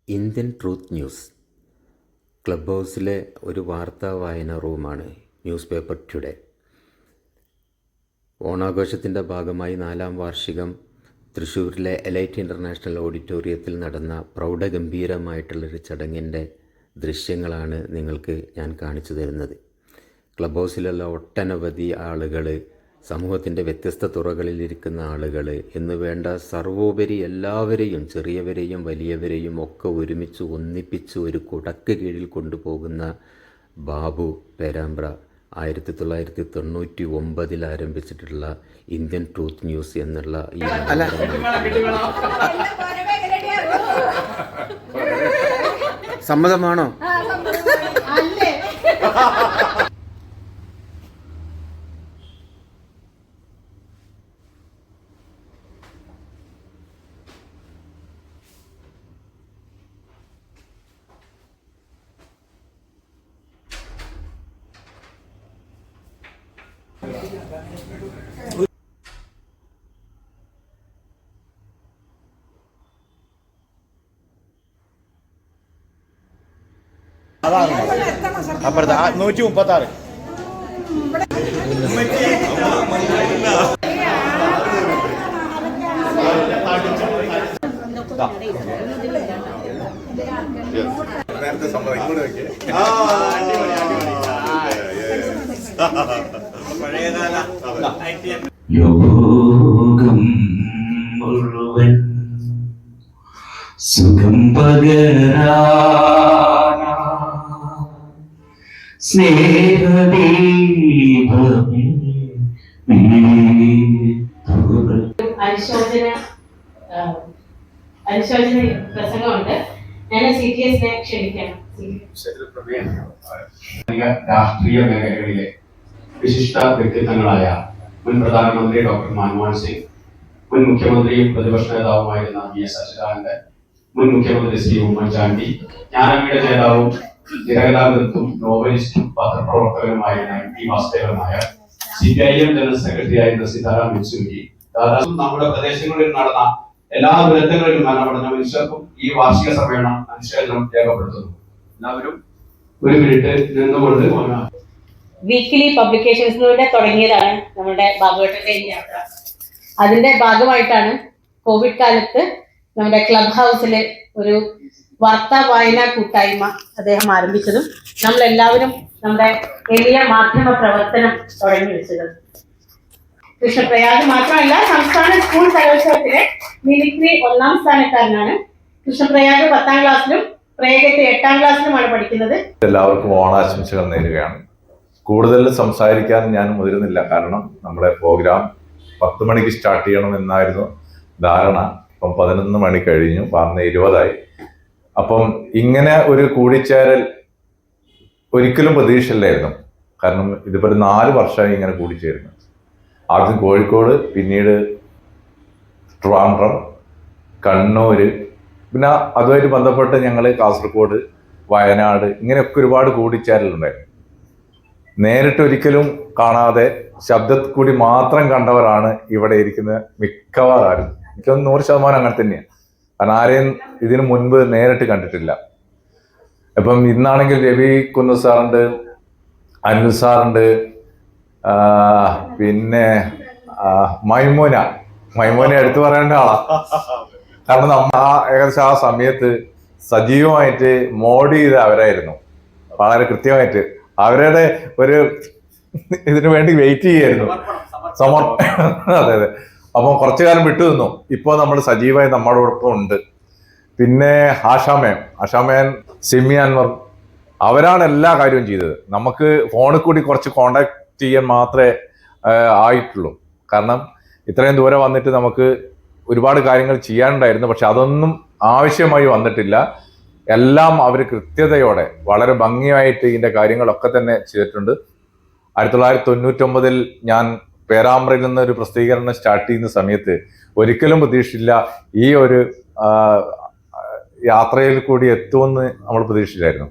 Indian truth news club ഹൗസിലെ ഒരു വാർത്താ വായന റൂമാണ് ന്യൂസ് പേപ്പർ ടുഡേ. ഓണാഘോഷത്തിൻ്റെ ഭാഗമായി 4ാം വാർഷികം തൃശ്ശൂരിലെ എലൈറ്റ് ഇൻ്റർനാഷണൽ ഓഡിറ്റോറിയത്തിൽ നടന്ന പ്രൗഢഗംഭീരമായിട്ടുള്ളൊരു ചടങ്ങിൻ്റെ ദൃശ്യങ്ങളാണ് നിങ്ങൾക്ക് ഞാൻ കാണിച്ചു തരുന്നത്. ക്ലബ് ഹൗസിലുള്ള ഒട്ടനവധി ആളുകൾ, സമൂഹത്തിൻ്റെ വ്യത്യസ്ത തുറകളിലിരിക്കുന്ന ആളുകൾ എന്ന് വേണ്ട സർവോപരി എല്ലാവരെയും, ചെറിയവരെയും വലിയവരെയും ഒക്കെ ഒരുമിച്ച് ഒന്നിപ്പിച്ച് ഒരു കുടക്ക് കീഴിൽ കൊണ്ടുപോകുന്ന ബാബു പേരാമ്പ്ര 1999 ആരംഭിച്ചിട്ടുള്ള ഇന്ത്യൻ ട്രൂത്ത് ന്യൂസ് എന്നുള്ള ഈ സമ്മതമാണോ? അപ്പുറത്ത് 136. നേരത്തെ സമ്മതം ഇങ്ങോട്ട് വെക്കേ. ലോകം മുഴുവൻ സുഖം പകരാ സ്നേഹദീപമേ അനുശോചന പ്രസംഗമുണ്ട്. ഞാൻ CTSനെ ക്ഷണിക്കണം. രാഷ്ട്രീയ മേഖലകളിലെ വിശിഷ്ട വ്യക്തിത്വങ്ങളായ മുൻ പ്രധാനമന്ത്രി ഡോക്ടർ മൻമോഹൻ സിംഗ്, മുൻ മുഖ്യമന്ത്രിയും പ്രതിപക്ഷ നേതാവുമായിരുന്ന VS അച്യുതാനന്ദൻ, മുൻ മുഖ്യമന്ത്രി ശ്രീ ഉമ്മൻചാണ്ടി, ജ്ഞാനപീഠ നേതാവും നിരഗതാഗതത്തും നോവലിസ്റ്റും പത്രപ്രവർത്തകനുമായിരുന്ന MT Vasudevan Nair, CPIM general secretary ആയിരുന്ന സീതാറാം യെച്ചൂരി, നമ്മുടെ പ്രദേശങ്ങളിൽ നടന്ന എല്ലാ ദുരന്തങ്ങളിലും മരണമടഞ്ഞ മനുഷ്യർക്കും ഈ വാർഷിക സമ്മേളനം അനുശോചനം രേഖപ്പെടുത്തുന്നു. എല്ലാവരും ഒരു മിനിറ്റ് നിന്നുകൊണ്ട് വീക്കിലി പബ്ലിക്കേഷൻസിലൂടെ തുടങ്ങിയതാണ് നമ്മുടെ ബാബുവേട്ടന്റെ യാത്ര. അതിന്റെ ഭാഗമായിട്ടാണ് കോവിഡ് കാലത്ത് നമ്മുടെ ക്ലബ് ഹൗസിൽ ഒരു വാർത്താ വായനാ കൂട്ടായ്മ അദ്ദേഹം ആരംഭിച്ചതും നമ്മളെല്ലാവരും നമ്മുടെ എളിയ മാധ്യമ പ്രവർത്തനം തുടങ്ങി വെച്ചത്. കൃഷ്ണപ്രയാഗ് മാത്രമല്ല, സംസ്ഥാന സ്കൂൾ കലോത്സവത്തിലെ മിമിക്രി 1ാം സ്ഥാനക്കാരനാണ്. കൃഷ്ണപ്രയാഗ് 10ാം ക്ലാസ്സിലും പ്രേഗത്ത് 8ാം ക്ലാസ്സിലുമാണ് പഠിക്കുന്നത്. എല്ലാവർക്കും ഓണാശംസകൾ നേരുകയാണ്. കൂടുതൽ സംസാരിക്കാൻ ഞാൻ മുതിരുന്നില്ല, കാരണം നമ്മുടെ പ്രോഗ്രാം 10 മണിക്ക് സ്റ്റാർട്ട് ചെയ്യണം എന്നായിരുന്നു ധാരണ. ഇപ്പം 11 മണി കഴിഞ്ഞു, 12:20 അപ്പം ഇങ്ങനെ ഒരു കൂടിച്ചേരൽ ഒരിക്കലും പ്രതീക്ഷയില്ലായിരുന്നു. കാരണം ഇതിപ്പോൾ 4 വർഷമായി ഇങ്ങനെ കൂടിച്ചേരുന്നു. ആദ്യം കോഴിക്കോട്, പിന്നീട് ട്രിവാൻഡ്രം, കണ്ണൂര്, പിന്നെ അതുമായിട്ട് ബന്ധപ്പെട്ട് ഞങ്ങൾ കാസർഗോഡ്, വയനാട്, ഇങ്ങനെയൊക്കെ ഒരുപാട് കൂടിച്ചേരലുണ്ടായിരുന്നു. നേരിട്ട് ഒരിക്കലും കാണാതെ ശബ്ദത്തിൽ കൂടി മാത്രം കണ്ടവരാണ് ഇവിടെ ഇരിക്കുന്ന മിക്കവാറും. എനിക്കൊന്ന് 100% അങ്ങനെ തന്നെയാണ്. കാരണം ആരെയും ഇതിനു മുൻപ് നേരിട്ട് കണ്ടിട്ടില്ല. ഇപ്പം ഇന്നാണെങ്കിൽ രവി കുന്ന് സാറുണ്ട്, അനിൽ സാറുണ്ട്, പിന്നെ മൈമോനെ എടുത്തു പറയേണ്ട ആളാ. കാരണം ഏകദേശം ആ സമയത്ത് സജീവമായിട്ട് മോഡ് ചെയ്ത് അവരായിരുന്നു. വളരെ കൃത്യമായിട്ട് അവരുടെ ഒരു ഇതിനു വേണ്ടി വെയിറ്റ് ചെയ്യായിരുന്നു. അതെ. അപ്പം കുറച്ചു കാലം വിട്ടു നിന്നു. ഇപ്പോൾ നമ്മൾ സജീവമായി നമ്മളോടൊപ്പം ഉണ്ട്. പിന്നെ ആഷാമേൻ, സിമി അൻവർ, അവരാണ് എല്ലാ കാര്യവും ചെയ്തത്. നമുക്ക് ഫോണിൽ കൂടി കുറച്ച് കോണ്ടാക്ട് ചെയ്യാൻ മാത്രമേ ആയിട്ടുള്ളൂ. കാരണം ഇത്രയും ദൂരെ വന്നിട്ട് നമുക്ക് ഒരുപാട് കാര്യങ്ങൾ ചെയ്യാനുണ്ടായിരുന്നു. പക്ഷെ അതൊന്നും ആവശ്യമായി വന്നിട്ടില്ല. എല്ലാം അവർ കൃത്യതയോടെ വളരെ ഭംഗിയായിട്ട് ഇതിൻ്റെ കാര്യങ്ങളൊക്കെ തന്നെ ചെയ്തിട്ടുണ്ട്. 1999 ഞാൻ പേരാമ്പ്രയിൽ നിന്ന് ഒരു പ്രസിദ്ധീകരണം സ്റ്റാർട്ട് ചെയ്യുന്ന സമയത്ത് ഒരിക്കലും പ്രതീക്ഷിച്ചില്ല ഈ ഒരു യാത്രയിൽ കൂടി എത്തുമെന്ന് നമ്മൾ പ്രതീക്ഷിച്ചില്ലായിരുന്നു.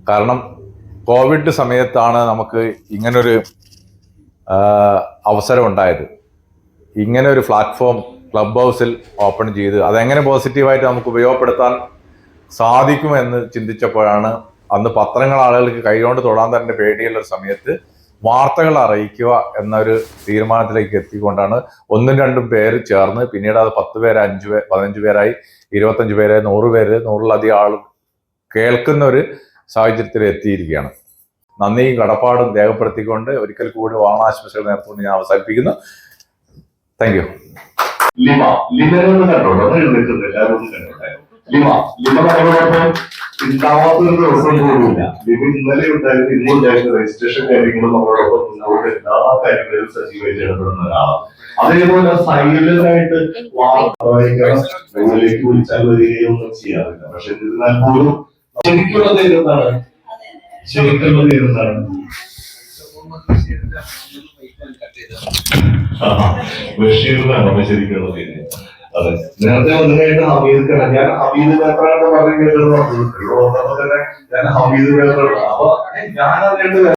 കാരണം കോവിഡ് സമയത്താണ് നമുക്ക് ഇങ്ങനൊരു അവസരം ഉണ്ടായത്. ഇങ്ങനെ ഒരു പ്ലാറ്റ്ഫോം ക്ലബ് ഹൗസിൽ ഓപ്പൺ ചെയ്ത് അതെങ്ങനെ പോസിറ്റീവായിട്ട് നമുക്ക് ഉപയോഗപ്പെടുത്താൻ സാധിക്കുമെന്ന് ചിന്തിച്ചപ്പോഴാണ് അന്ന് പത്രങ്ങൾ ആളുകൾക്ക് കൈകൊണ്ട് തൊടാൻ തന്നെ പേടിയുള്ള ഒരു സമയത്ത് വാർത്തകൾ അറിയിക്കുക എന്നൊരു തീരുമാനത്തിലേക്ക് എത്തിക്കൊണ്ടാണ് 1-2 പേര് ചേർന്ന് പിന്നീട് അത് 10 പേര് 5 പേര് 15 പേരായി 25 പേര് 100 പേര് 100-ലധികം ആൾ കേൾക്കുന്ന ഒരു സാഹചര്യത്തിൽ എത്തിയിരിക്കുകയാണ്. നന്ദിയും കടപ്പാടും രേഖപ്പെടുത്തിക്കൊണ്ട് ഒരിക്കൽ കൂടി ഓണാശംസകൾ നേർത്തുകൊണ്ട് ഞാൻ അവസാനിപ്പിക്കുന്നു. Thank you. ലിമനൊന്നും കണ്ടോട്ടോ, നിൽക്കുന്നില്ല, ലിമ നമ്മളോടൊപ്പം ഉണ്ടാവാത്തൊരു ദിവസം പോലുമില്ല. ലിമ ഇന്നലെ ഉണ്ടായിരുന്നു, ഇന്നും ഉണ്ടായിരുന്ന രജിസ്ട്രേഷൻ കാര്യങ്ങളും നമ്മളോടൊപ്പം മുന്നോട്ട് എല്ലാ കാര്യങ്ങളിലും സജീവമായിട്ട് ഇടപെടുന്ന ഒരാളാണ്. അതേപോലെ സൈലന്റ് ആയിട്ട് വായിലേക്ക് വിളിച്ചാൽ വരികയൊന്നും ചെയ്യാറില്ല. പക്ഷെ എന്നിരുന്നാൽ പോലും ശരിക്കുള്ള തീരുന്നതാണ്, ശരിക്കുള്ള തീരുന്നതാണ്. ബഷീറിനാണ് ശരിക്കുള്ള തീരുന്നത്. അതെ, നേരത്തെ വന്നതായിട്ട് ഹമീദ് ഖാൻ, ഞാൻ ഹമീദ് ഖാനാണ് പറഞ്ഞു കേട്ടത്. വന്നപ്പോ തന്നെ ഞാൻ ഹമീദ് ഖാനാണ്. അപ്പൊ ഞാൻ അറിയേണ്ടത്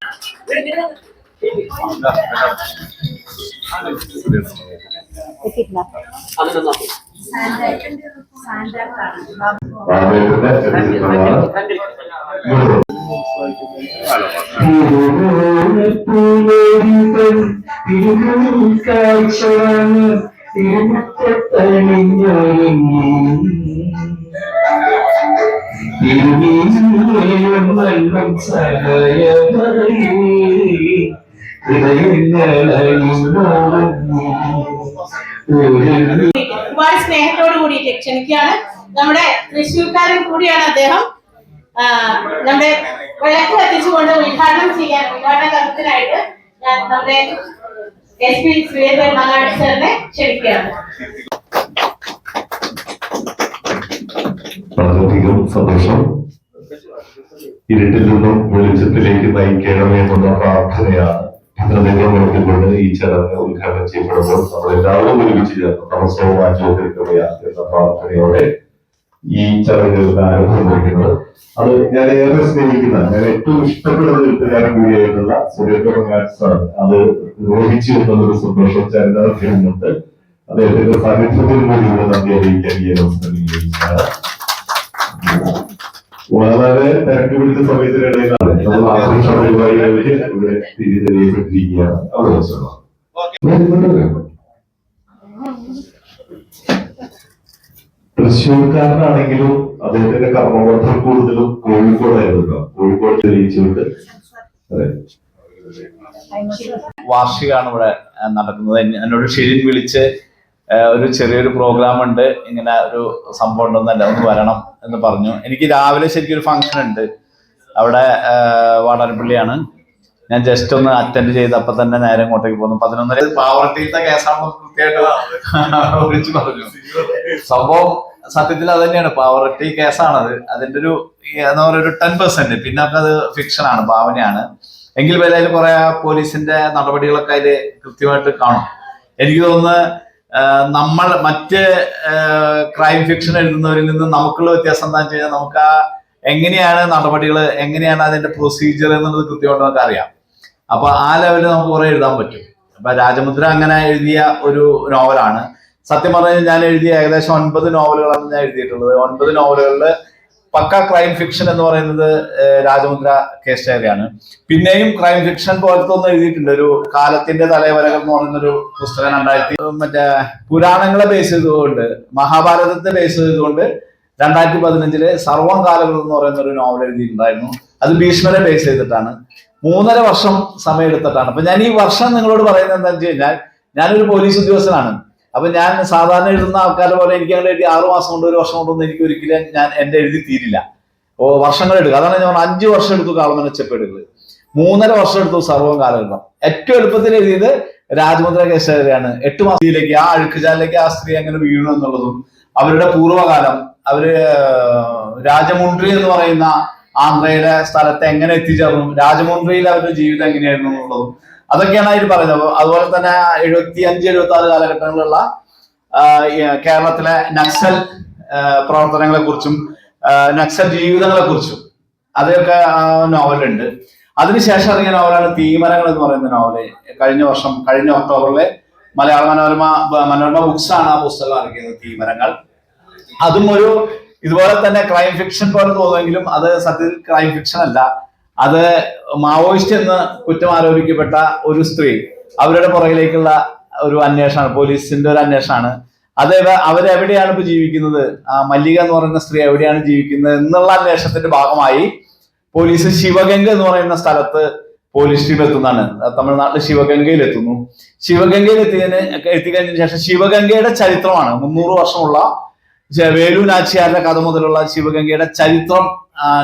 ഒരുപാട് സ്നേഹത്തോട് കൂടിയിട്ട് ക്ഷണിക്കുകയാണ്. നമ്മുടെ തൃശ്ശൂർക്കാരൻ കൂടിയാണ് അദ്ദേഹം. നമ്മുടെ വിളക്ക് കത്തിച്ചുകൊണ്ട് ഉദ്ഘാടന കർമ്മത്തിനായിട്ട് ഞാൻ നമ്മുടെ SP ശ്രീധരൻ മങ്ങാട് സാറിനെ ക്ഷണിക്കുകയാണ്. വളരെയധികം സന്തോഷം. ഇരുട്ടിൽ നിന്നും വെളിച്ചത്തിലേക്ക് നയിക്കണമേ എന്നുള്ള പ്രാർത്ഥനയാണ് ഭദ്രതകൾ മുടക്കിക്കൊണ്ട് ഈ ചടങ്ങ് ഉദ്ഘാടനം ചെയ്യപ്പെടുമ്പോൾ നമ്മളെല്ലാവരും ഒരുമിച്ച് ചേർന്ന് തമസവും ആചോദിക്കുക എന്ന പ്രാർത്ഥനയോടെ ഈ ചടങ്ങുകളുടെ ആരംഭം കുറിക്കുന്നത്. അത് ഞാൻ ഏറെ സ്നേഹിക്കുന്ന, ഞാൻ ഏറ്റവും ഇഷ്ടപ്പെടുന്ന എഴുത്തുകാരൻ കൂടിയായിട്ടുള്ള സുരേന്ദ്ര മങ്ങാട് സാർ അത് നിർവഹിച്ചു എന്നതൊരു സന്തോഷം ചരിതാർത്ഥ്യമുണ്ട്. അദ്ദേഹത്തിന്റെ സാന്നിധ്യത്തിൽ കൂടിയുള്ള നന്ദി അറിയിക്കാൻ ഈ അവസരം വിനിയോഗിക്കുകയാണ്. വളരെ തിരക്ക് പിടിച്ച സമയത്തിനിടയിലാണ് നമ്മൾ ആഘോഷ പരിപാടികളിലേക്ക് ഇവിടെ തിരിതെളിയപ്പെട്ടിരിക്കുകയാണ്. അവിടെ തൃശ്ശൂർക്കാരനാണെങ്കിലും അദ്ദേഹത്തിന്റെ കർമ്മബന്ധം കൂടുതലും കോഴിക്കോടായിരുന്നു. കോഴിക്കോട് തെളിയിച്ചുകൊണ്ട് വാർഷികമാണ് ഇവിടെ നടക്കുന്നത്. എന്നോട് ഷെരീൻ വിളിച്ച് ഒരു ചെറിയൊരു പ്രോഗ്രാം ഉണ്ട്, ഇങ്ങനെ ഒരു സംഭവം ഉണ്ടെന്നല്ല, ഒന്ന് വരണം എന്ന് പറഞ്ഞു. എനിക്ക് രാവിലെ ശരിക്കും ഒരു ഫംഗ്ഷൻ ഉണ്ട് അവിടെ, വാടാനപ്പള്ളിയാണ്. ഞാൻ ജസ്റ്റ് ഒന്ന് അറ്റൻഡ് ചെയ്ത് അപ്പൊ തന്നെ നേരെ ഇങ്ങോട്ടേക്ക് പോകുന്നു. 11 പാവർട്ടിയിലത്തെ കേസാണെന്ന് കൃത്യമായിട്ട് വിളിച്ചു പറഞ്ഞു. സംഭവം സത്യത്തിൽ അത് തന്നെയാണ്, പാവർട്ടി കേസാണത്. അതിന്റെ ഒരു എന്താ പറയുക, ഒരു 10%, പിന്നെ അത് ഫിക്ഷൻ ആണ്, ഭാവനയാണ്. എങ്കിൽ വരെ അതിൽ കുറെ പോലീസിന്റെ നടപടികളൊക്കെ അതിൽ കൃത്യമായിട്ട് കാണും. എനിക്ക് തോന്നുന്നു നമ്മൾ മറ്റ് ക്രൈം ഫിക്ഷൻ എഴുതുന്നവരിൽ നിന്ന് നമുക്കുള്ള വ്യത്യാസം എന്താണെന്ന് വെച്ച് കഴിഞ്ഞാൽ, നമുക്ക് ആ എങ്ങനെയാണ് നടപടികൾ, എങ്ങനെയാണ് അതിന്റെ പ്രൊസീജിയർ എന്നുള്ളത് കൃത്യമായിട്ട് നമുക്ക് അറിയാം. അപ്പൊ ആ ലെവലിൽ നമുക്ക് കുറെ എഴുതാൻ പറ്റും. അപ്പൊ രാജമുദ്ര അങ്ങനെ എഴുതിയ ഒരു നോവലാണ്. സത്യം പറഞ്ഞാൽ ഞാൻ എഴുതിയ ഏകദേശം 9 നോവലുകളാണ് ഞാൻ എഴുതിയിട്ടുള്ളത്. 9 നോവലുകളിൽ പക്ക ക്രൈം ഫിക്ഷൻ എന്ന് പറയുന്നത് രാജമുദ്ര കേസ് ഡയറിയാണ്. പിന്നെയും ക്രൈം ഫിക്ഷൻ പോലത്തെ ഒന്ന് എഴുതിയിട്ടുണ്ട്, ഒരു കാലത്തിന്റെ തലവരകൾ എന്ന് പറയുന്നൊരു പുസ്തകം 2000 മറ്റേ പുരാണങ്ങളെ ബേസ് ചെയ്തുകൊണ്ട്, മഹാഭാരതത്തെ ബേസ് ചെയ്തുകൊണ്ട് 2015 സർവം കാലങ്ങൾ എന്ന് പറയുന്ന ഒരു നോവൽ എഴുതിയിട്ടുണ്ടായിരുന്നു. അത് ഭീഷ്മരെ ബേസ് ചെയ്തിട്ടാണ്. 3.5 വർഷം സമയം എടുത്തിട്ടാണ്. അപ്പൊ ഞാൻ ഈ വർഷം നിങ്ങളോട് പറയുന്നത് എന്താണെന്ന് വെച്ച് കഴിഞ്ഞാൽ, ഞാനൊരു പോലീസ് ഉദ്യോഗസ്ഥനാണ്. അപ്പൊ ഞാൻ സാധാരണ എഴുതുന്ന ആൾക്കാരെ പോലെ എനിക്ക് അങ്ങനെ എഴുതി 6 മാസം കൊണ്ട് 1 വർഷം കൊണ്ടൊന്നും എനിക്ക് ഒരിക്കലും ഞാൻ എന്റെ എഴുതി തീരില്ല. വർഷങ്ങൾ എടുക്കുക. അതാണ് ഞാൻ 5 വർഷം എടുത്തു കാളമന ചെപ്പേടുകൾ, 3.5 വർഷം എടുത്തു സർവ്വം കാലഘട്ടം. ഏറ്റവും എളുപ്പത്തിൽ എഴുതിയത് രാജമുദ്ര കേസ് ഡയറിയാണ്. 8 മാസത്തിലേക്ക് ആ അഴുക്കുചാലിലേക്ക് ആ സ്ത്രീ എങ്ങനെ വീണു എന്നുള്ളതും, അവരുടെ പൂർവ്വകാലം, അവര് രാജമുണ്ട്രി എന്ന് പറയുന്ന ആന്ധ്രയിലെ സ്ഥലത്ത് എങ്ങനെ എത്തിച്ചേർന്നു, രാജമുണ്ട്രിയിൽ അവരുടെ ജീവിതം എങ്ങനെയായിരുന്നു എന്നുള്ളതും അതൊക്കെയാണ് അതിൽ പറയുന്നത്. അതുപോലെ തന്നെ 75-76 കാലഘട്ടങ്ങളിലുള്ള കേരളത്തിലെ നക്സൽ പ്രവർത്തനങ്ങളെ കുറിച്ചും നക്സൽ ജീവിതങ്ങളെ കുറിച്ചും അതൊക്കെ നോവലുണ്ട്. അതിനുശേഷം ഇറങ്ങിയ നോവലാണ് തീമരങ്ങൾ എന്ന് പറയുന്ന നോവല്. കഴിഞ്ഞ ഒക്ടോബറിലെ മനോരമ ബുക്സ് ആണ് ആ പുസ്തകം ഇറങ്ങിയത്, തീമരങ്ങൾ. അതും ഒരു ഇതുപോലെ തന്നെ ക്രൈം ഫിക്ഷൻ പോലെ തോന്നുമെങ്കിലും അത് സത്യത്തിൽ ക്രൈം ഫിക്ഷൻ അല്ല. അത് മാവോയിസ്റ്റ് എന്ന് കുറ്റം ആരോപിക്കപ്പെട്ട ഒരു സ്ത്രീ, അവരുടെ പുറകിലേക്കുള്ള ഒരു അന്വേഷണമാണ്, പോലീസിന്റെ ഒരു അന്വേഷണമാണ്. അത് അവരെവിടെയാണ് ഇപ്പൊ ജീവിക്കുന്നത്, മല്ലിക എന്ന് പറയുന്ന സ്ത്രീ എവിടെയാണ് ജീവിക്കുന്നത് എന്നുള്ള അന്വേഷണത്തിന്റെ ഭാഗമായി പോലീസ് ശിവഗംഗ എന്ന് പറയുന്ന സ്ഥലത്ത് പോലീസ് ടീം എത്തുന്നതാണ്. തമിഴ്നാട്ടിലെ ശിവഗംഗയിൽ എത്തുന്നു. ശിവഗംഗയിൽ എത്തിക്കഴിഞ്ഞതിന് ശേഷം ശിവഗംഗയുടെ ചരിത്രമാണ് 300 വർഷമുള്ള വേലു നാച്ചിയാരുടെ കഥ മുതലുള്ള ശിവഗംഗയുടെ ചരിത്രം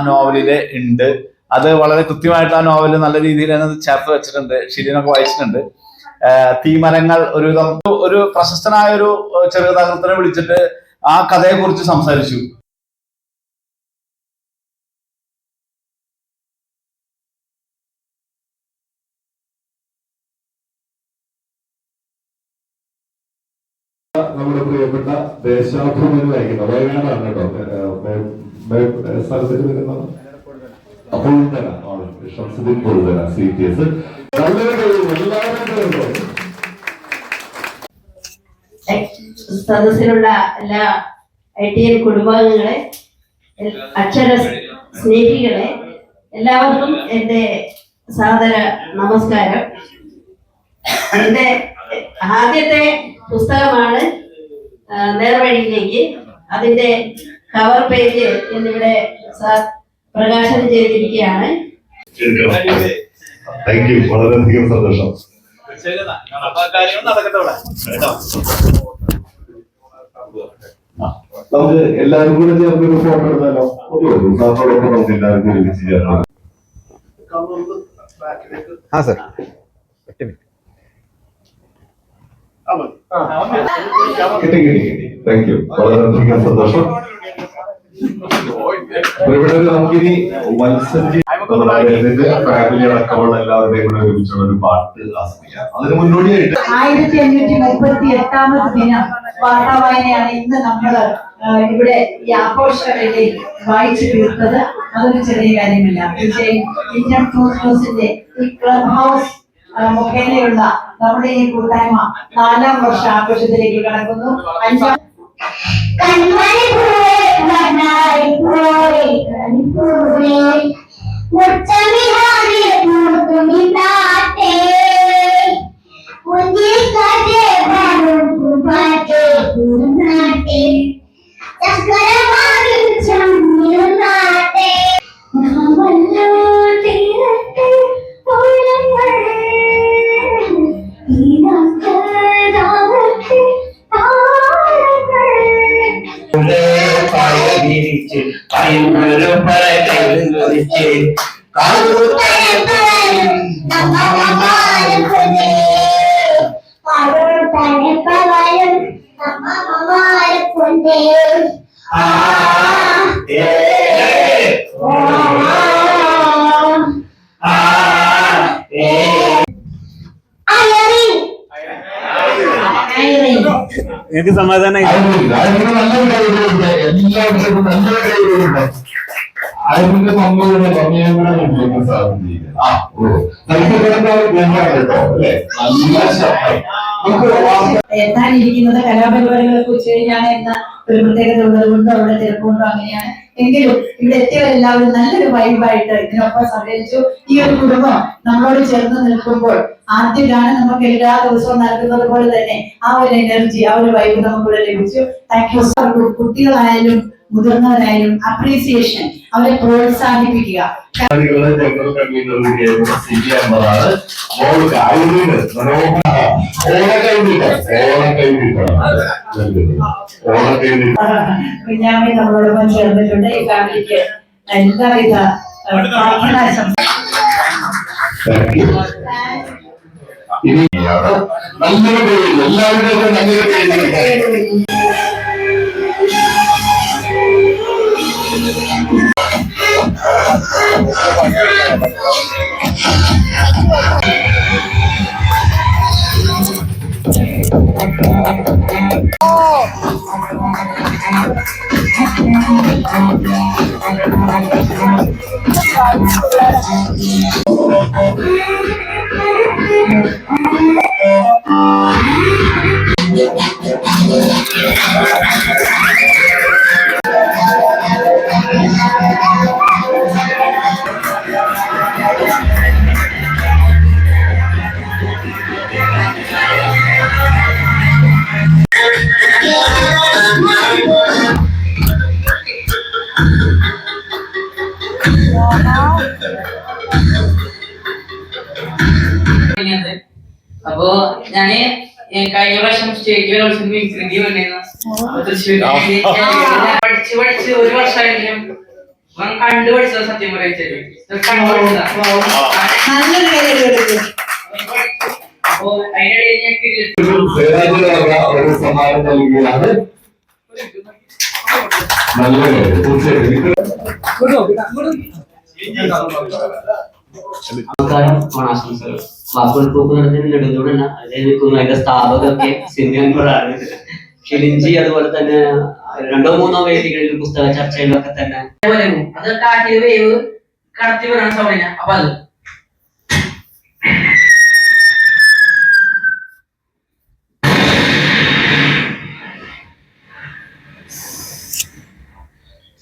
നോവലില് ഉണ്ട്. അത് വളരെ കൃത്യമായിട്ട് ആ നോവല് നല്ല രീതിയിൽ തന്നെ ചേർത്ത് വെച്ചിട്ടുണ്ട്. ഷിരിനൊക്കെ വായിച്ചിട്ടുണ്ട്. തീമരങ്ങൾ ഒരുവിധം ഒരു പ്രശസ്തനായ ഒരു ചെറുകഥാകൃത്തിനെ വിളിച്ചിട്ട് ആ കഥയെ കുറിച്ച് സംസാരിച്ചു. നമ്മുടെ പ്രിയപ്പെട്ട ദേശാഭിമാനി വായിക്കുന്ന വയനാടാണ് കേട്ടോ, സ്ഥലത്തേക്ക് വരുന്ന സദസ്സിലുള്ള എല്ലാ ITN കുടുംബാംഗങ്ങളെ, അക്ഷര സ്നേഹികളെ, എല്ലാവർക്കും എന്റെ സാദര നമസ്കാരം. എന്റെ ആദ്യത്തെ പുസ്തകമാണ് നേർവഴിയിലേക്ക്. അതിന്റെ കവർ പേജ് എന്നിവിടെ പ്രകാശനം ചെയ്തിരിക്കുകയാണ്. വളരെയധികം സന്തോഷം. നമുക്ക് എല്ലാവരും കൂടെ ചേർന്ന് ഒരു ഫോട്ടോ എടുത്താലോ? സാറിനോടൊപ്പം നമുക്ക് എല്ലാവർക്കും ഒരുമിച്ച് ചേർന്ന്. താങ്ക് യു, വളരെയധികം സന്തോഷം. ഇവിടെ നമുക്കിനി ഫാമിലി അടക്കമുള്ള എല്ലാവരുടെയും കൂടെ ഒരുമിച്ചുള്ള ഒരു പാട്ട് ആസ്വദിക്കാം. അതിന് മുന്നോടിയായിട്ട് 1538ാമത് ദിനം വാർത്താവായനയാണ് ഇന്ന് നമ്മൾ ഇവിടെ ഈ ആഘോഷവേളയിൽ വായിച്ചു തീർത്തത്. അതൊരു ചെറിയ കാര്യമില്ല. തീർച്ചയായും ഇന്ത്യൻ ന്യൂസിന്റെ ഈ ക്ലബ് ഹൗസ് മുഖേനയുള്ള നമ്മുടെ ഈ കൂട്ടായ്മ 4ാം വർഷ ആഘോഷത്തിലേക്ക് കടക്കുന്നു. 5ാം എനിക്ക് സമാധാനം എത്താനിരിക്കുന്നത് കലാപരിപാടികളെ കുറിച്ച് ഞാൻ എന്ന ഒരു പ്രത്യേകത ഉള്ളത് കൊണ്ടോ അവിടെ തിരക്കുകൊണ്ടോ അങ്ങനെയാണ്. എങ്കിലും ഇവിടെ എത്തിയവരെല്ലാവരും നല്ലൊരു വൈബായിട്ട് ഇതിനൊപ്പം സഹകരിച്ചു. ഈ ഒരു കുടുംബം നമ്മളോട് ചേർന്ന് നിൽക്കുമ്പോൾ ആദ്യ ഗാനം നമുക്ക് എല്ലാ ദിവസവും നൽകുന്നത് പോലെ തന്നെ ആ ഒരു എനർജി, ആ ഒരു വൈബ് നമുക്കിവിടെ ലഭിച്ചു. Thank you sir. കുട്ടികളായാലും മുതിർന്നവരായാലും അപ്രീസിയേഷൻ, അവരെ പ്രോത്സാഹിപ്പിക്കുക. കുഞ്ഞാമി നമ്മളോടൊപ്പം ചേർന്നിട്ടുണ്ട്. ഈ ഫാമിലിക്ക് എല്ലാവിധ പ്രാർത്ഥനാശംസ. എല്ലാവരുടെയും നല്ലൊരു ഞാന് കഴിഞ്ഞ പ്രാവശ്യം സ്റ്റേറ്റ് കലോത്സവം മിമിക്രിക്ക് വന്നിരുന്നു തൃശ്ശൂർ. പഠിച്ച് ഒരു വർഷമായെങ്കിലും കണ്ടുപഠിച്ചത് സത്യം പറയിച്ചത് കണ്ടുപഠിച്ചതാ. അപ്പോ അതിനിടയിൽ ഞാൻ ഒരു സമ്മാനം നൽകുകയാണ്. നല്ല നമസ്കാരം, ഓണാശംസകൾ. വാക്കുകൾ പൂക്ക് നടന്നതിന് നെടുന്തൂടല്ല, അതിൽ നിൽക്കുന്ന അതിന്റെ സ്ഥാപകമൊക്കെ സിനിമകളാണ് ഷിലിഞ്ചി. അതുപോലെ തന്നെ 2-3 വേദികളിൽ പുസ്തക ചർച്ചയിലൊക്കെ തന്നെ അത് കാട്ടിയ വേവ് കടത്തി വരാൻ സമയം. അപ്പൊ അത്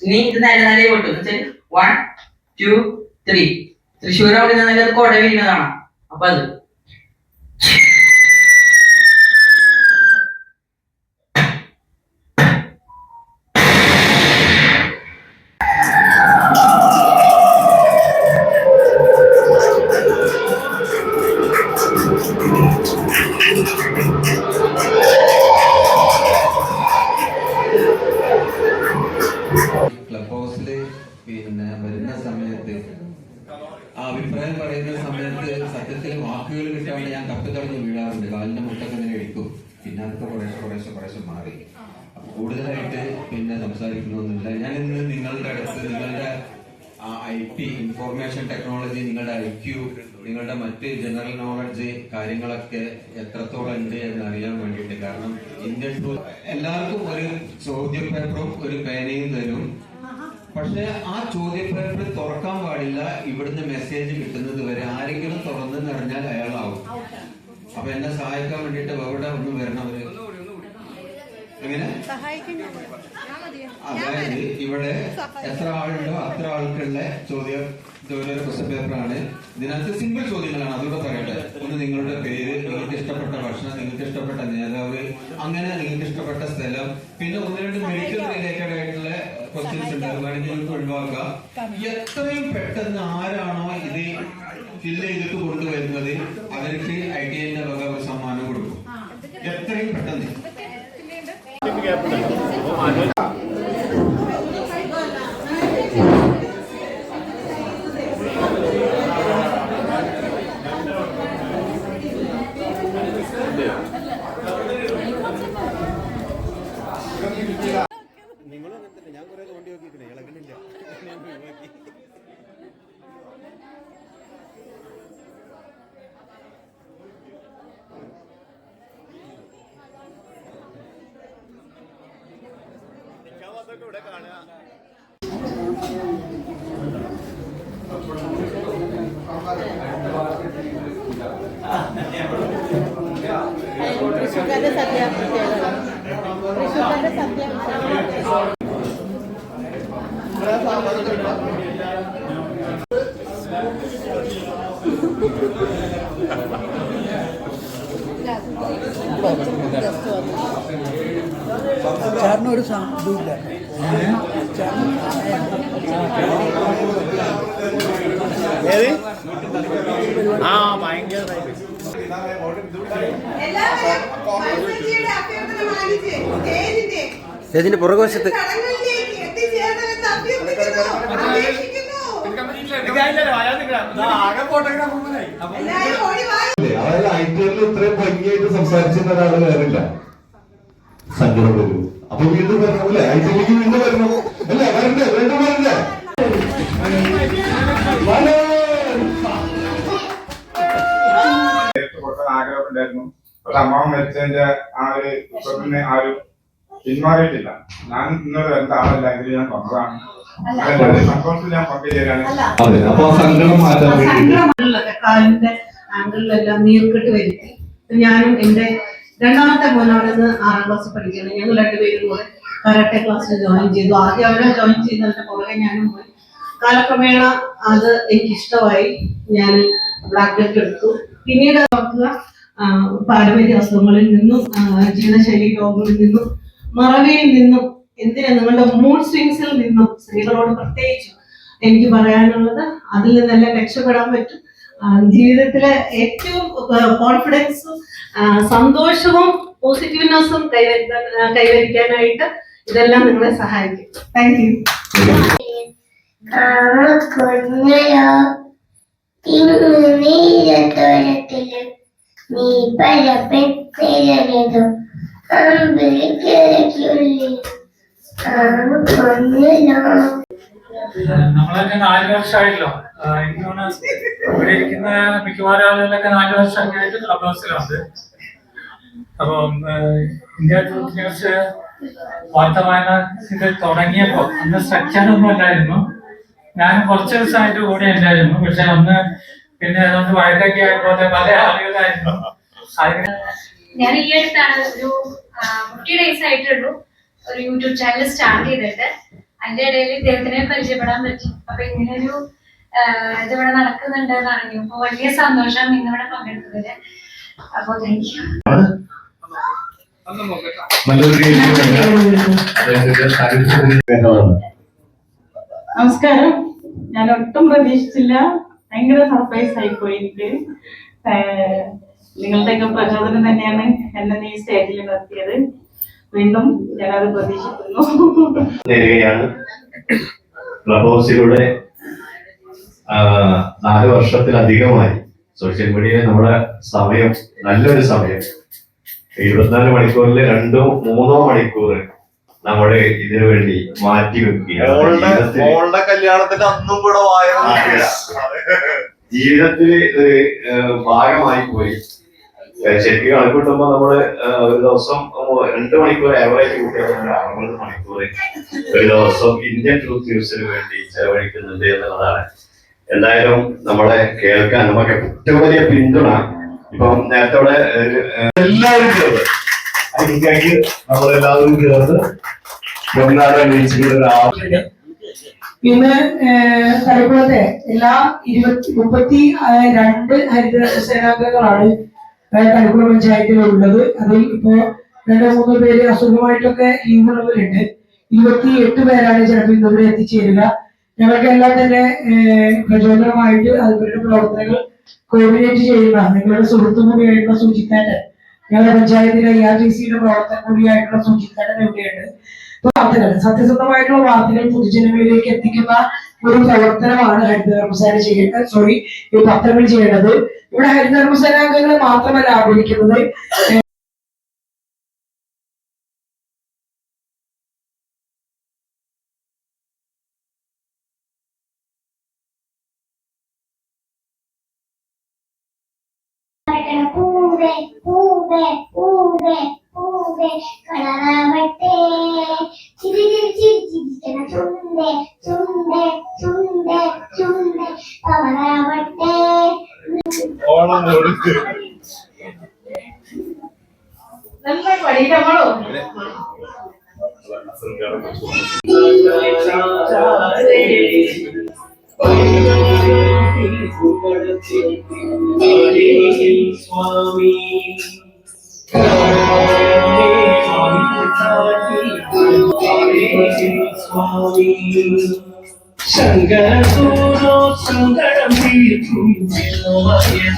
ഇനി ഇത് നല്ല നല്ല പൊട്ടും. 1, 2, 3. തൃശ്ശൂർ അവിടെ നല്ല കൊട വീഴുന്നതാണ്. അപ്പൊ അത് ക്ലബ് ഹൗസില് പിന്നെ വരുന്ന സമയത്ത് അഭിപ്രായം പറയുന്ന സമയത്ത് സത്യത്തിൽ വാക്കുകൾ കിട്ടാണ്ട് ഞാൻ തപ്പിത്തടഞ്ഞ് വീഴാറുണ്ട്. കാലിന്റെ മുട്ടൊക്കെ ഇങ്ങനെ എടുക്കും. പിന്നെ അതൊക്കെ കുറേശ്ശെ മാറി. കൂടുതലായിട്ട് പിന്നെ സംസാരിക്കണമെന്നില്ല. ഞാൻ ഇന്ന് നിങ്ങളുടെ അടുത്ത് നിങ്ങളുടെ IP ഇൻഫോർമേഷൻ ടെക്നോളജി, നിങ്ങളുടെ IQ, നിങ്ങളുടെ മറ്റ് ജനറൽ നോളജ് കാര്യങ്ങളൊക്കെ എത്രത്തോളം ഉണ്ട് എന്ന് അറിയാൻ വേണ്ടിയിട്ട്. കാരണം ഇന്ത്യൻ എല്ലാവർക്കും ഒരു ചോദ്യ പേപ്പറും ഒരു പേനയും തരും. പക്ഷെ ആ ചോദ്യ പേപ്പർ തുറക്കാൻ പാടില്ല. ഇവിടുന്ന് മെസ്സേജ് കിട്ടുന്നത് വരെ ആരെങ്കിലും തുറന്നെന്ന് അറിഞ്ഞാൽ അയാളാവും. അപ്പൊ എന്നെ സഹായിക്കാൻ വേണ്ടിട്ട് എവിടെ ഒന്ന് വരണവര് എങ്ങനെ, അതായത് ഇവിടെ എത്ര ആളുണ്ടോ അത്ര ആൾക്കുള്ള ക്വസ്റ്റ്യൻ പേപ്പറാണ്. ഇതിനകത്ത് സിമ്പിൾ ചോദ്യങ്ങളാണ്. അതുകൂടെ പറയട്ടെ. ഒന്ന് നിങ്ങളുടെ പേര്, നിങ്ങൾക്ക് ഇഷ്ടപ്പെട്ട ഭക്ഷണം, നിങ്ങൾക്ക് ഇഷ്ടപ്പെട്ട നേതാവ്, അങ്ങനെ നിങ്ങൾക്ക് ഇഷ്ടപ്പെട്ട സ്ഥലം, പിന്നെ 1-2 മെഡിക്കൽ റിലേറ്റഡ് ആയിട്ടുള്ള ക്വസ്റ്റ്യൻസ് ഉണ്ട്. വേണമെങ്കിൽ നിങ്ങൾക്ക് ഒഴിവാക്കാം. എത്രയും പെട്ടെന്ന് ആരാണോ ഇത് ഫില്ല് ചെയ്തിട്ട് കൊണ്ടുവരുന്നത് അവർക്ക് ITIന്റെ വക ഒരു സമ്മാനം കൊടുക്കും. എത്രയും പെട്ടെന്ന്. നിങ്ങളും അങ്ങനെ തന്നെ. ഞാൻ കുറെ തോണ്ടി നോക്കിയിരിക്കണേ, ഇളകണില്ല. ഇവിടെ കാണുക. തൃശ്ശൂർക്കാരുടെ സദ്യ തൃശ്ശൂർക്കാരുടെ സദ്യ ചേർന്നൊരു ഇല്ല. ഭയങ്കര സ്റ്റേജിന്റെ പുറകുവശത്ത് അതായത് ITL ഇത്രയും ഭംഗിയായിട്ട് സംസാരിച്ചിരുന്ന ഒരാൾ വേറില്ല. സങ്കടം വരും. അപ്പൊ വീണ്ടും വരണം അല്ലേ? ITLക്ക് വീണ്ടും വരണം അല്ലേ? വരണ്ടേ? വീണ്ടും വരണ്ടേ? ആഗ്രഹം ഉണ്ടായിരുന്നു. പക്ഷെ അമ്മാവൻ മരിച്ചതിന്റെ ആ ഒരു ദുഃഖത്തിന് ആ ഒരു പിന്മാറിയിട്ടില്ല. ഞാൻ ഇന്നൊരു വരേണ്ട ആളല്ല, എങ്കിൽ ഞാൻ വന്നതാണ്. സന്തോഷത്തിൽ ഞാൻ പങ്കുചേരാണ്. അപ്പൊ സങ്കടം മാറ്റാൻ വേണ്ടി കാലിന്റെ ആംഗിളിലെല്ലാം നീർക്കെട്ട് വരുത്തി. ഞാനും എന്റെ രണ്ടാമത്തെ മോനവിടുന്ന് 6ാം ക്ലാസ് പഠിക്കുന്നത്. ഞങ്ങൾ 2 പേരും കൂടെ കരാട്ടെ ക്ലാസ്സിൽ ജോയിൻ ചെയ്തു. ആദ്യം അവരെ ജോയിൻ ചെയ്തതിന്റെ പുറകെ ഞാനും പോയി. കാലക്രമേണ അത് എനിക്ക് ഇഷ്ടമായി. ഞാൻ ബ്ലാക്ക് ബെൽറ്റ് എടുത്തു. പിന്നീട് ഓർക്കുക, പാരമ്പര്യ അസുഖങ്ങളിൽ നിന്നും ജീവിതശൈലി രോഗങ്ങളിൽ നിന്നും മറവിയിൽ നിന്നും എന്തിനാ നിങ്ങളുടെ മൂഡ് സ്വിങ്സിൽ നിന്നും സ്ത്രീകളോട് പ്രത്യേകിച്ചും എനിക്ക് പറയാനുള്ളത്, അതിൽ നിന്നെല്ലാം രക്ഷപ്പെടാൻ പറ്റും. ജീവിതത്തിലെ ഏറ്റവും കോൺഫിഡൻസും സന്തോഷവും പോസിറ്റീവ്നെസ്സും കൈവരിക്കാനായിട്ട് ഇതെല്ലാം നിങ്ങളെ സഹായിക്കും. Thank you. നീ പലപ്പെട്ടു നമ്മളൊക്കെ 4 വർഷമായില്ലോ. എനിക്ക് തോന്നുന്നു ഇവിടെ ഇരിക്കുന്ന മിക്കവാറും ആളുകളൊക്കെ 4 വർഷമൊക്കെ ആയിട്ട് ക്ലബ് ഹൗസിലുണ്ട്. അപ്പം ഇന്ത്യ ട്രൂത്ത് ന്യൂസ് വാർത്തവായന ഇത് തുടങ്ങിയപ്പോൾ അന്ന് സ്ട്രക്ചറൊന്നും അല്ലായിരുന്നു. ഞാൻ കുറച്ച് ദിവസമായിട്ട് കൂടെ ഉണ്ടായിരുന്നു. പക്ഷെ അന്ന് പിന്നെ അതുകൊണ്ട് വഴക്കൊക്കെ ആയപ്പോലെ പല ആളുകളായിരുന്നു. ഞാൻ ഈ അടുത്താണ് ഒരു 50 days ആയിട്ടുള്ളൂ ഒരു യൂട്യൂബ് ചാനൽ സ്റ്റാർട്ട് ചെയ്തിട്ട്. അതിന്റെ ഇടയിൽ ഇദ്ദേഹത്തിനെ പരിചയപ്പെടാൻ പറ്റി. അപ്പൊ ഇങ്ങനൊരു ഇതിവിടെ നടക്കുന്നുണ്ട് എന്ന് അറിഞ്ഞു. അപ്പൊ വലിയ സന്തോഷം ഇന്നിവിടെ പങ്കെടുത്തതില്. അപ്പൊ താങ്ക് യു. നമസ്കാരം. ഞാൻ ഒട്ടും പ്രതീക്ഷിച്ചില്ല. ഭയങ്കര സർപ്രൈസ് ആയിപ്പോയി എനിക്ക്. നിങ്ങളുടെയൊക്കെ പ്രചോദനം തന്നെയാണ് എന്നെ ഈ സ്റ്റേജിൽ നിർത്തിയത്. വീണ്ടും ഞാനത് പ്രതീക്ഷിക്കുന്നു. ക്ലബ് ഹൗസിലൂടെ 4 വർഷത്തിലധികമായി സോഷ്യൽ മീഡിയയിൽ നമ്മുടെ സമയം, നല്ലൊരു സമയം, 24 മണിക്കൂറിൽ 2-3 മണിക്കൂർ നമ്മൾ ഇതിനു വേണ്ടി മാറ്റി വെക്കുകയാണ്. കല്യാണത്തിന് അന്നും കൂടെ ജീവിതത്തിൽ ഒരു ഭാഗമായി പോയി. ശരിക്കും കണക്കൂട്ടുമ്പോ നമ്മള് ഒരു ദിവസം 2 മണിക്കൂർ ആവറേജ് കൂട്ടിയാൽ 60 മണിക്കൂർ ഒരു ദിവസം ഇന്ത്യൻ ട്രൂത്ത് ന്യൂസിന് വേണ്ടി ചെലവഴിക്കുന്നുണ്ട് എന്നുള്ളതാണ്. എന്തായാലും നമ്മളെ കേൾക്കാൻ നമുക്ക് ഏറ്റവും വലിയ പിന്തുണ. ഇപ്പം നേരത്തെ എല്ലാവരും ചേർന്ന് നമ്മളെല്ലാവരും ചേർന്ന് ഇന്ന് തലക്കുളത്തെ എല്ലാ 32 ഹരിതസേനാംഗങ്ങളാണ് തലക്കുളം പഞ്ചായത്തിലുള്ളത്. അതിൽ ഇപ്പോ 2-3 പേര് അസുഖമായിട്ടൊക്കെ ലീവുള്ളവരുണ്ട്. 28 പേരാണ് ചിലപ്പോൾ ഇന്നിവിടെ എത്തിച്ചേരുക. ഞങ്ങൾക്കെല്ലാം തന്നെ പ്രചോദനമായിട്ട് അവരുടെ പ്രവർത്തനങ്ങൾ കോർഡിനേറ്റ് ചെയ്യുന്ന നിങ്ങളുടെ സുഹൃത്തു കൂടിയായിട്ടുള്ള സുജിത്തേട്ടൻ, ഞങ്ങളുടെ പഞ്ചായത്തിലെ ERTCയുടെ പ്രവർത്തനം കൂടിയായിട്ടുള്ള സുജിത്തേട്ടൻ ഇവിടെയുണ്ട്. വാർത്തകൾ, സത്യസന്ധമായിട്ടുള്ള വാർത്തകൾ പൊതുജനങ്ങളിലേക്ക് എത്തിക്കുന്ന ഒരു പ്രവർത്തനമാണ് ഹരിതകർമ്മസേന ചെയ്യേണ്ടത്. ഈ പത്രങ്ങൾ ചെയ്യേണ്ടത്. ഇവിടെ ഹരിതകർമ്മസേനാംഗങ്ങളെ മാത്രമല്ല ആദരിക്കുന്നത്, പൂവേ പൂവേ പൂവേ പൂവേ കളറാവട്ടെ ചിരിച്ചിരിച്ചിരിക്കണ ചുണ്ടേ ചുണ്ടേ ചുണ്ടേ ചുണ്ടേ കളറാവട്ടെ. നന്നായി പഠിക്കാമോ? സ്വാമി ശങ്കരസൂരോ സങ്കടം തീർക്കും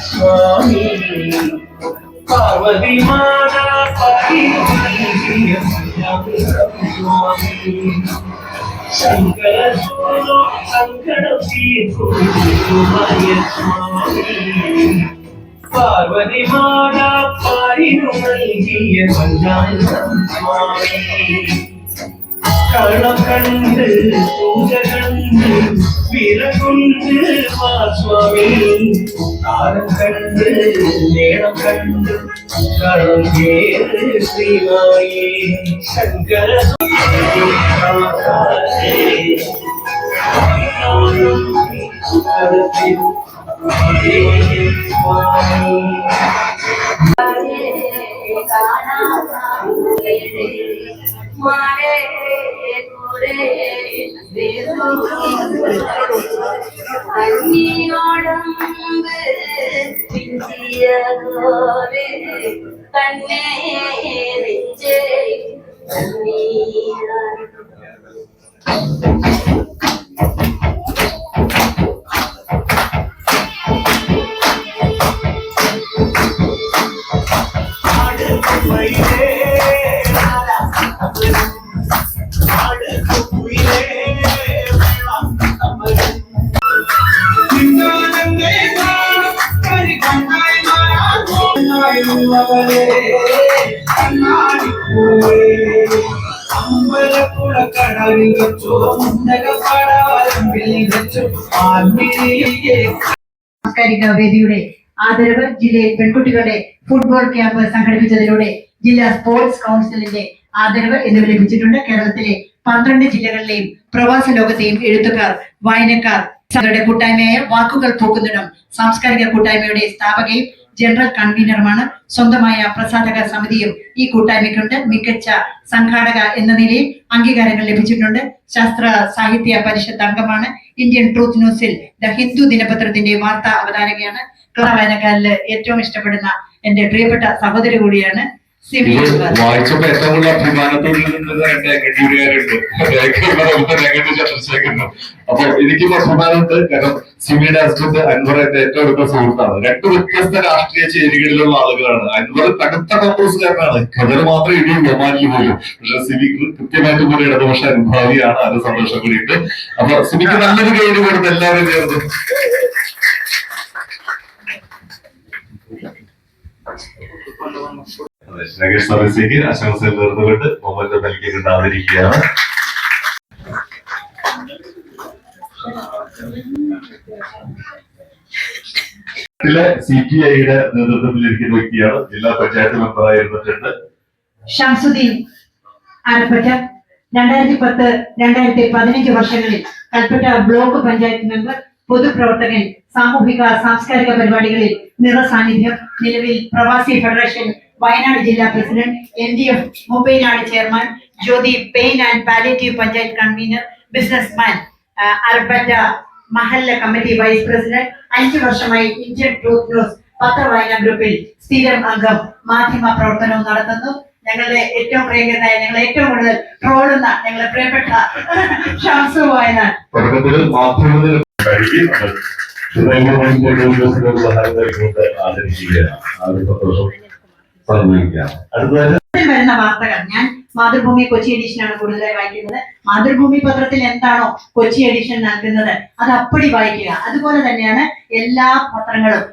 സ്വാമി പാർവതി മാതാ സ്വാമി ശങ്കരസൂരോ സങ്കടം തീർക്കും സ്വാമി പാർവതി മാതാ പാരിനു നൽകിയ സ്വാമി കളം കണ്ട് പൂജ കണ്ട് വിറകുണ്ട് സ്വാമി കാലം കണ്ട് നേടം കണ്ട് കളം കേറ് ശ്രീമായി ശങ്കര മാരേ കൂടെ അന്യോടമ്പ് പിഞ്ചിയതോരെ കണ്ണേ നെഞ്ചേ കണ്ണീർ സാംസ്കാരിക വേദിയുടെ ആദരവ് ജില്ലയിൽ പെൺകുട്ടികളുടെ ഫുട്ബോൾ ക്യാമ്പ് സംഘടിപ്പിച്ചതിലൂടെ ജില്ലാ സ്പോർട്സ് കൗൺസിലിന്റെ ആദരവ് എന്നിവ ലഭിച്ചിട്ടുണ്ട്. കേരളത്തിലെ 12 ജില്ലകളിലെയും പ്രവാസ ലോകത്തെയും എഴുത്തുകാർ, വായനക്കാർ യുടെ കൂട്ടായ്മയായ വാക്കുകൾ പൂക്കുന്നിടം സാംസ്കാരിക കൂട്ടായ്മയുടെ സ്ഥാപകയും ജനറൽ കൺവീനറുമാണ്. സ്വന്തമായ പ്രസാധക സമിതിയും ഈ കൂട്ടായ്മയ്ക്കുണ്ട്. മികച്ച സംഘാടക എന്ന നിലയിൽ അംഗീകാരങ്ങൾ ലഭിച്ചിട്ടുണ്ട്. ശാസ്ത്ര സാഹിത്യ പരിഷത്ത് അംഗമാണ്. ഇന്ത്യൻ ട്രൂത്ത് ന്യൂസിൽ ദ ഹിന്ദു ദിനപത്രത്തിന്റെ വാർത്താ അവതാരകയാണ്. വായനക്കാരില് ഏറ്റവും ഇഷ്ടപ്പെടുന്ന എന്റെ പ്രിയപ്പെട്ട സഹോദരി കൂടിയാണ്. വായിച്ചപ്പോ ഏറ്റവും കൂടുതൽ അഭിമാനത്തോടെ ചന്ദ്രശേഖരനും. അപ്പൊ എനിക്കും അഭിമാനമുണ്ട്. കാരണം സിമിയുടെ ഹസ്ബൻഡ് അൻവർ എന്റെ ഏറ്റവും അടുത്ത സുഹൃത്താണ്. 2 വ്യത്യസ്ത രാഷ്ട്രീയ ചേരികളിലുള്ള ആളുകളാണ്. അൻവർ കടുത്ത കോൺഗ്രസ്സുകാരനാണ്. ഖദർ മാത്രമേ ഇടിയും ഒമാനിൽ പോലും. പക്ഷെ സിമി കൃത്യമായിട്ട് പോലെ ഇടതുപക്ഷ അനുഭാവിയാണ്. അത് സന്തോഷം കൂടിയിട്ട്. അപ്പൊ സിമിക്ക് നല്ലൊരു കൈയ്യടി കൊടുത്ത് എല്ലാവരും ചേർന്ന് നഗേഷ് സർവീസിലേക്ക് ആശംസകൾ നേർന്നുകൊണ്ട് മൊമെന്റ് നൽകിക്കൊണ്ട് ആദരിക്കുകയാണ്. CPIയുടെ നേതൃത്വത്തിലിരിക്കുന്ന വ്യക്തിയാണ്. ജില്ലാ പഞ്ചായത്ത് മെമ്പറായിരുന്നിട്ടുണ്ട്. ഷംസുദ്ദീൻ ആലപ്പറ്റ 2010-2015 വർഷങ്ങളിൽ കൽപ്പറ്റ ബ്ലോക്ക് പഞ്ചായത്ത് മെമ്പർ, പൊതുപ്രവർത്തകൻ, സാമൂഹിക സാംസ്കാരിക പരിപാടികളിൽ നിറസാന്നിധ്യം. നിലവിൽ പ്രവാസി ഫെഡറേഷൻ വയനാട് ജില്ലാ പ്രസിഡന്റ്, LDF മുംബൈനാട് chairman, Jyothi pain and palliative panchayat convener, businessman, അർബറ്റ മഹല്ല കമ്മിറ്റി വൈസ് പ്രസിഡന്റ്. 5 വർഷമായി ഇന്ത്യൻ ട്രൂത്ത് ന്യൂസ് പത്രവായന ഗ്രൂപ്പിൽ സ്ഥിരം അംഗം. മാധ്യമ പ്രവർത്തനവും നടത്തുന്നു. ഞങ്ങളുടെ ഏറ്റവും പ്രിയങ്കരനായ, ഞങ്ങൾ ഏറ്റവും കൂടുതൽ ട്രോളുന്ന ഞങ്ങളുടെ പ്രിയപ്പെട്ട ഷംസു വയനാട്. വരുന്ന വാർത്തകൾ ഞാൻ മാതൃഭൂമി കൊച്ചി എഡിഷനാണ് കൂടുതലായി വായിക്കുന്നത്. മാതൃഭൂമി പത്രത്തിൽ എന്താണോ കൊച്ചി എഡിഷൻ നൽകുന്നത് അത് അപ്പടി വായിക്കുക. അതുപോലെ തന്നെയാണ് എല്ലാ പത്രങ്ങളും.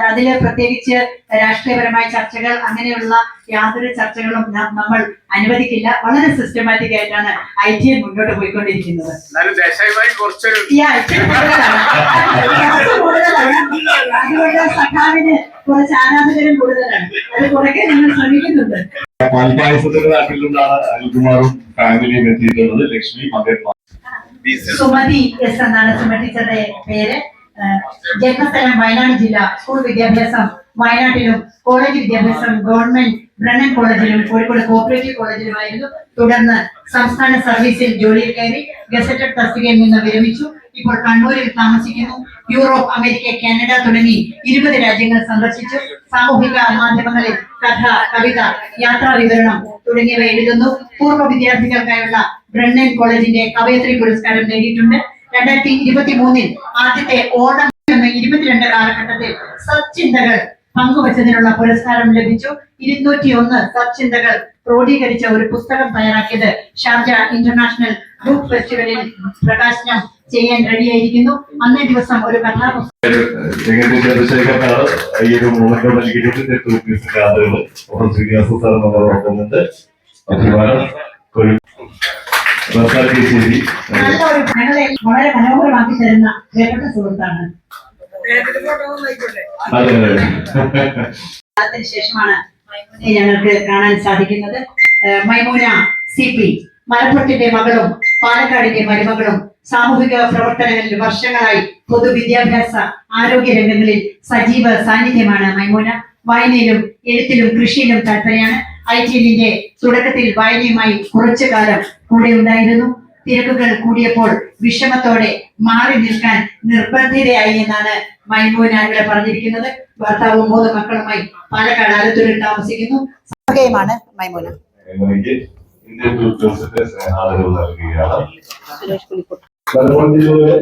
അതില് പ്രത്യേകിച്ച് രാഷ്ട്രീയപരമായ ചർച്ചകൾ, അങ്ങനെയുള്ള യാതൊരു ചർച്ചകളും നമ്മൾ അനുവദിക്കില്ല. വളരെ സിസ്റ്റമാറ്റിക് ആയിട്ടാണ് ITN മുന്നോട്ട് പോയിക്കൊണ്ടിരിക്കുന്നത്. അതുകൊണ്ട് സഖാവിന് കുറച്ച് ആരാധകരും കൂടുതലാണ്. അത് കുറയ്ക്കാൻ ഞങ്ങൾ ശ്രമിക്കുന്നുണ്ട്. പാൽപായസത്തിന്റെ നാട്ടിൽ നിന്നാണ് അനിൽകുമാറും ഫാമിലിയും എത്തിയിട്ടുള്ളത്. ലക്ഷ്മി, മകൻ സുമതി എസ് എന്നാണ് സുമതി ടീച്ചറുടെ പേര്. ജന്മസ്ഥലം വയനാട് ജില്ല. സ്കൂൾ വിദ്യാഭ്യാസം വയനാട്ടിലും കോളേജ് വിദ്യാഭ്യാസം ഗവൺമെന്റ് ബ്രണ്ണൻ കോളേജിലും കോഴിക്കോട് കോപ്പറേറ്റീവ് കോളേജിലുമായിരുന്നു. തുടർന്ന് സംസ്ഥാന സർവീസിൽ ജോലിയിൽ കയറി. ഗസറ്റഡ് തസ്തികയിൽ നിന്ന് വിരമിച്ചു. ഇപ്പോൾ കണ്ണൂരിൽ താമസിക്കുന്നു. യൂറോപ്പ്, അമേരിക്ക, കാനഡ തുടങ്ങി 20 രാജ്യങ്ങൾ സന്ദർശിച്ചു. സാമൂഹിക മാധ്യമങ്ങളിൽ കഥ, കവിത, യാത്രാ വിവരണം തുടങ്ങിയവ എഴുതുന്നു. പൂർവ്വ വിദ്യാർത്ഥികൾക്കായുള്ള ബ്രണ്ണൻ കോളേജിന്റെ കവയത്രി പുരസ്കാരം നേടിയിട്ടുണ്ട്. 2023 ആദ്യത്തെ ഓണം 22 കാലഘട്ടത്തിൽ സച്ചിന്തകൾ പങ്കുവച്ചതിനുള്ള പുരസ്കാരം ലഭിച്ചു. 201 സച്ചിന്തകൾ ക്രോഡീകരിച്ച ഒരു പുസ്തകം തയ്യാറാക്കിയത് ഷാർജ ഇന്റർനാഷണൽ ബുക്ക് ഫെസ്റ്റിവലിൽ പ്രകാശനം ചെയ്യാൻ റെഡിയായിരിക്കുന്നു. അന്നേ ദിവസം ഒരു കഥാപുസ്തകം വളരെ മനോഹരമാക്കി തരുന്ന പ്രിയപ്പെട്ട സുഹൃത്താണ്. അതിന് ശേഷമാണ് ഞങ്ങൾക്ക് കാണാൻ സാധിക്കുന്നത് മൈമൂന CP, മലപ്പുറത്തിന്റെ മകളും പാലക്കാടിന്റെ മരുമകളും. സാമൂഹിക പ്രവർത്തനങ്ങളിൽ വർഷങ്ങളായി പൊതുവിദ്യാഭ്യാസ, ആരോഗ്യ രംഗങ്ങളിൽ സജീവ സാന്നിധ്യമാണ് മൈമൂന. വായനയിലും എഴുത്തിലും കൃഷിയിലും താല്പര്യമാണ്. ITNന്റെ തുടക്കത്തിൽ വായനയുമായി കുറച്ചു കാലം കൂടെ ഉണ്ടായിരുന്നു. തിരക്കുകൾ കൂടിയപ്പോൾ വിഷമത്തോടെ മാറി നിൽക്കാൻ നിർബന്ധിതയായി എന്നാണ് മൈമൂന ഇവിടെ പറഞ്ഞിരിക്കുന്നത്. ഭർത്താവും 3 മക്കളുമായി പാലക്കാട് ആലത്തൂരിൽ താമസിക്കുന്നു. സഹകയുമാണ് മൈമൂന. മലപ്പുറം ജില്ലയിലെ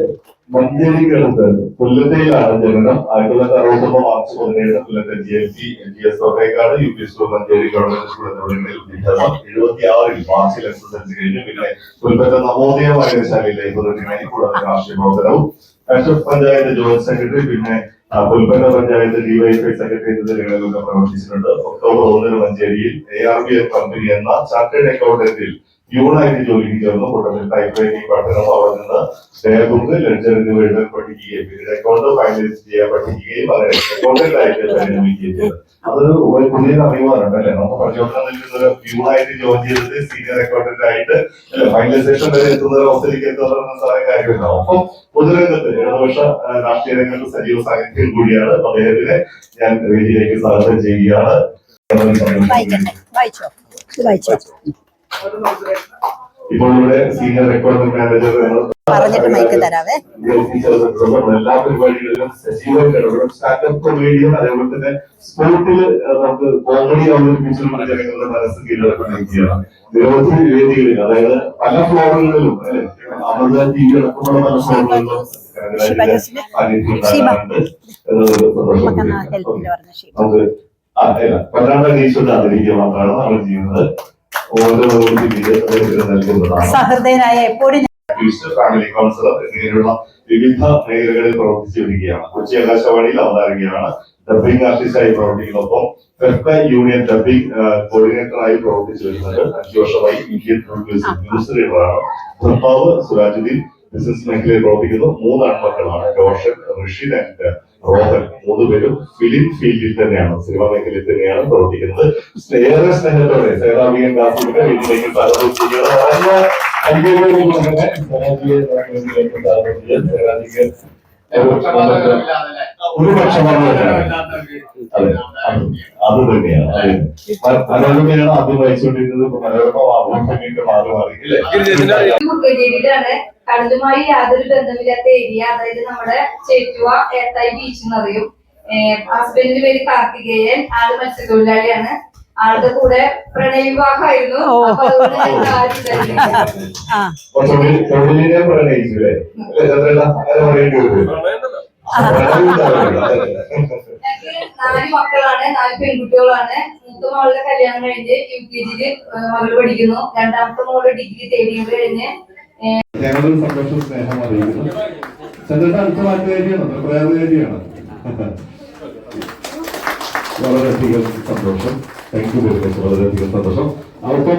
മഞ്ചേരിക്കടുത്ത് കൊല്ലത്തയിലാണ് ജനനം. 1969 മാർച്ച് 17 കൊല്ലത്തെ GLP NGS Thottekkad UP school, Manjeri government school എന്നിവിടങ്ങളിൽ വിദ്യാഭ്യാസം. 76 മാർച്ചിൽ SSLC കഴിഞ്ഞു. പിന്നെ കൊൽക്കത്ത നവോദയ വായനശാലയിലെ പ്രതിനിധി, കൂടാതെ രാഷ്ട്രീയ പ്രവർത്തനവും. കശഫ് പഞ്ചായത്ത് ജോയിന്റ് സെക്രട്ടറി, പിന്നെ പുൽപ്പറ്റ പഞ്ചായത്ത് DYFI സെക്രട്ടറി എന്നിവരിലൊക്കെ പ്രവർത്തിച്ചിട്ടുണ്ട്. ഒക്ടോബർ 1 മഞ്ചേരിയിൽ ARBF കമ്പനി എന്ന ചാർട്ടേഡ് അക്കൗണ്ടന്റിൽ പ്യൂണായിട്ട് ജോലിക്ക് ചേർന്നു. കൂട്ടത്തിൽ ടൈപ്പ് റൈറ്റിംഗ് പഠനം അവിടെ നിന്ന് ഡയബുക്ക് ലെഡ്ജർ എന്നിവ എഴുതാൻ പഠിക്കുകയും പിന്നീട് അക്കൗണ്ട് ഫൈനലൈസ് ചെയ്യാൻ പഠിക്കുകയും അങ്ങനെ അക്കൗണ്ടന്റായിട്ട് പരിണമിക്കുകയും ചെയ്തു. അതൊരു പുതിയ അറിവാറുണ്ട് അല്ലെ? നമുക്ക് പഠിച്ചുകൊണ്ടിരുന്ന പ്യൂണായിട്ട് ജോയിൻ ചെയ്തത് സീനിയർ അക്കൗണ്ടന്റ് ആയിട്ട് ഫൈനലൈസേഷൻ വരെ എത്തുന്ന ഒരു അവസ്ഥയിലേക്ക് എത്തുന്ന സാറേ കാര്യമുണ്ടാവും. അപ്പം പൊതുരംഗത്ത് ഇടതുപക്ഷ രാഷ്ട്രീയ രംഗത്ത് സജീവ സാന്നിധ്യം കൂടിയാണ്. അദ്ദേഹത്തിനെ ഞാൻ വേദിയിലേക്ക് സ്വാഗതം ചെയ്യുകയാണ്. ഇപ്പോൾ ഇവിടെ സീനിയർ അക്കൗണ്ടന്റ് മാനേജർ പറഞ്ഞിട്ട് മൈക്ക് തരാവേ. എല്ലാ പരിപാടികളിലും സജീവമായി ഇടപെടും. സ്റ്റാൻഡപ്പ് കൊമേഡിയൻ അതേപോലെ തന്നെ സ്പോർട്ടിൽ നമുക്ക് കോമഡി അവതരിപ്പിച്ചുള്ള ജനങ്ങളുടെ മനസ്സ് കീഴടക്കിയിരിക്കുകയാണ്. നിരവധി വേദികളിൽ അതായത് പല ഫ്ലോറുകളിലും അമൃത ടി വി അടക്കമുള്ള പല ഫ്ലോറുകളിലും നമുക്ക് പന്ത്രണ്ടാം ഈശ്വരനെ ആദരിക്കുക മാത്രമാണ് നമ്മൾ ചെയ്യുന്നത്. ഓരോ നൽകുന്നതാണ്. സഹൃദയനായ എപ്പോഴും ഫാമിലി കൗൺസിലർ എന്നിങ്ങനെയുള്ള വിവിധ മേഖലകളിൽ പ്രവർത്തിച്ചു വരികയാണ്. കൊച്ചി ആകാശവാണിയിൽ അവതാരകയാണ്. ഡബിംഗ് ആർട്ടിസ്റ്റായി പ്രവർത്തിക്കുന്നൊപ്പം ഫെഫ്ക യൂണിയൻ ഡബിംഗ് കോർഡിനേറ്ററായി പ്രവർത്തിച്ചു വരുന്നത് 5 വർഷമായി ഇന്ത്യൻ ന്യൂസ് റീഡറാണ്. ഭർത്താവ് സുരാജുദ്ദീൻ ബിസിനസ് മേഖലയിൽ പ്രവർത്തിക്കുന്നു. 3 ആൺമക്കളാണ്, റോഷൻ, ഋഷിൻ ആൻഡ് റോഹൻ. 3 പേരും ഫിലിം ഫീൽഡിൽ തന്നെയാണ്, സിനിമാ മേഖലയിൽ തന്നെയാണ് പ്രവർത്തിക്കുന്നത്. ഏറെ സ്നേഹത്തോടെ സേറാബിയൻ കാസർഗോഡ് വീട്ടിലേക്ക് സ്വാഗതം ചെയ്യുകയാണ്. ഒരു പക്ഷപാതമല്ല, അതെ അത് തന്നെയാണ്. മനോരമയാണ് ആദ്യം വായിച്ചുകൊണ്ടിരുന്നത്. മനോരമ വാർത്തകളിലേക്ക് മാറി മാറി മുക്കഞ്ചേരിയിലാണ്. കടലുമായി യാതൊരു ബന്ധമില്ലാത്ത ഏരിയ. അതായത് നമ്മുടെ ചേറ്റുവ ഏത്തായി ബീച്ച് എന്നറിയും. ഹസ്ബൻഡിന്റെ പേര് കാർത്തികേയൻ. ആള് മത്സ്യത്തൊഴിലാളിയാണ്. ആളുടെ കൂടെ പ്രണയവിവാഹമായിരുന്നു. അപ്പൊ അതുകൊണ്ട് ഞങ്ങൾക്ക് 4 മക്കളാണ്, 4 പെൺകുട്ടികളാണ്. മൂത്ത മകളുടെ കല്യാണം കഴിഞ്ഞ് UKG മകള് പഠിക്കുന്നു. രണ്ടാമത്തെ മോള് ഡിഗ്രി തേർഡ് ഇയർ കഴിഞ്ഞ്. ഞങ്ങളൊരു സന്തോഷം സ്നേഹം അറിയിക്കുന്നു. ചന്ദ്രൻ അടുത്ത വാക്കുകാരിയാണ്, പ്രയാസകാരിയാണ്. വളരെയധികം സന്തോഷം. Thank you very much. വളരെയധികം സന്തോഷം. അവർക്കും